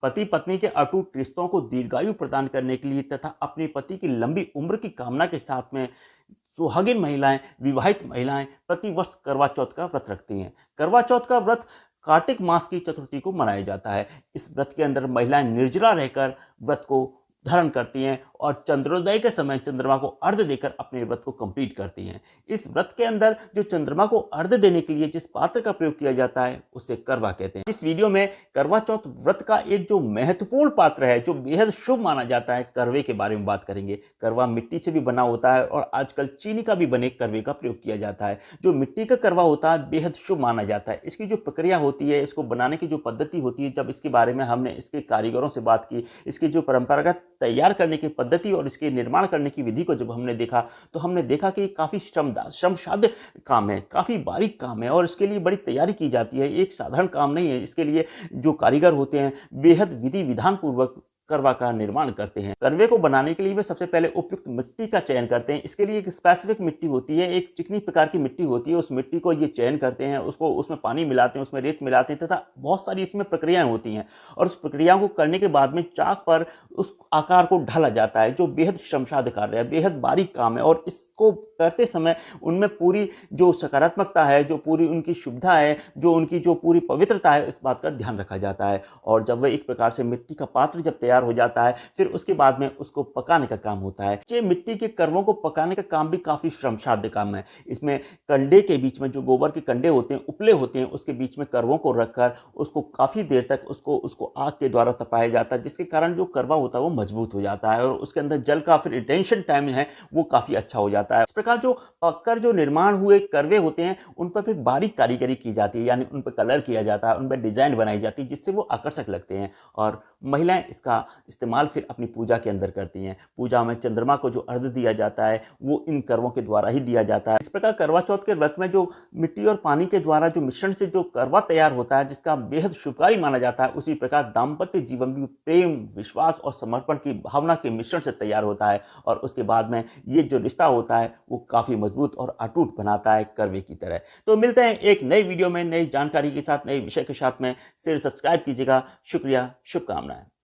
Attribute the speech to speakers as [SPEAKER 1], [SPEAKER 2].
[SPEAKER 1] पति पत्नी के अटूट रिश्तों को दीर्घायु प्रदान करने के लिए तथा अपने पति की लंबी उम्र की कामना के साथ में सुहागिन महिलाएं, विवाहित महिलाएं प्रतिवर्ष करवा चौथ का व्रत रखती हैं। करवा चौथ का व्रत कार्तिक मास की चतुर्थी को मनाया जाता है। इस व्रत के अंदर महिलाएं निर्जला रहकर व्रत को धारण करती हैं और चंद्रोदय के समय चंद्रमा को अर्घ्य देकर अपने व्रत को कंप्लीट करती हैं। इस व्रत के अंदर जो चंद्रमा को अर्घ्य देने के लिए जिस पात्र का प्रयोग किया जाता है उसे करवा कहते हैं। इस वीडियो में करवा चौथ व्रत का एक जो महत्वपूर्ण पात्र है, जो बेहद शुभ माना जाता है, करवे के बारे में बात करेंगे। करवा मिट्टी से भी बना होता है और आजकल चीनी का भी बने करवे का प्रयोग किया जाता है। जो मिट्टी का करवा होता है बेहद शुभ माना जाता है। इसकी जो प्रक्रिया होती है, इसको बनाने की जो पद्धति होती है, जब इसके बारे में हमने इसके कारीगरों से बात की, इसकी जो परंपरागत तैयार करने की पद्धति और इसके निर्माण करने की विधि को जब हमने देखा तो हमने देखा कि काफ़ी श्रमसाध्य काम है, काफ़ी बारीक काम है और इसके लिए बड़ी तैयारी की जाती है। एक साधारण काम नहीं है। इसके लिए जो कारीगर होते हैं बेहद विधि विधान पूर्वक करवा का निर्माण करते हैं। करवे को बनाने के लिए वे सबसे पहले उपयुक्त मिट्टी का चयन करते हैं। इसके लिए एक स्पेसिफिक मिट्टी होती है, एक चिकनी प्रकार की मिट्टी होती है। उस मिट्टी को ये चयन करते हैं, उसको उसमें पानी मिलाते हैं, उसमें रेत मिलाते हैं तथा बहुत सारी इसमें प्रक्रियाएं होती हैं और उस प्रक्रियाओं को करने के बाद में चाक पर उस आकार को ढाला जाता है, जो बेहद श्रमसाध्य कार्य है, बेहद बारीक काम है। और इसको करते समय उनमें पूरी जो सकारात्मकता है, जो पूरी उनकी शुभता है, जो उनकी जो पूरी पवित्रता है, इस बात का ध्यान रखा जाता है। और जब वह एक प्रकार से मिट्टी का पात्र जब तैयार हो जाता है फिर उसके बाद में उसको पकाने का काम होता है। ये मिट्टी के करवों को पकाने का काम भी काफी श्रमसाध्य काम है। इसमें कंडे के बीच में जो गोबर के कंडे होते हैं, उपले होते हैं, उसके बीच में करवों को रखकर उसको काफी देर तक उसको आग के द्वारा तपाया जाता है, जिसके कारण जो करवा होता है वो मजबूत हो जाता है और उसके अंदर जल का फिर रिटेंशन टाइम है वो काफी अच्छा हो जाता है। इस प्रकार जो पककर जो निर्माण हुए करवे होते हैं उन पर फिर बारीक कारीगरी की जाती है, यानी उन पर कलर किया जाता है, उन पर डिजाइन बनाई जाती है, जिससे वो आकर्षक लगते हैं और महिलाएं इसका इस्तेमाल फिर अपनी पूजा के अंदर करती हैं। पूजा में चंद्रमा को जो अर्घ्य दिया जाता है वो इन करवों के द्वारा ही दिया जाता है। इस प्रकार करवा चौथ के व्रत में जो मिट्टी और पानी के द्वारा जो मिश्रण से जो करवा तैयार होता है, जिसका बेहद शुभकारी माना जाता है, उसी प्रकार दाम्पत्य जीवन भी प्रेम, विश्वास और समर्पण की भावना के मिश्रण से तैयार होता है और उसके बाद में ये जो रिश्ता होता है वो काफी मजबूत और अटूट बनाता है करवे की तरह। तो मिलते हैं एक नई वीडियो में नई जानकारी के साथ, नए विषय के साथ में। शेयर सब्सक्राइब कीजिएगा। शुक्रिया, शुभकामनाएं।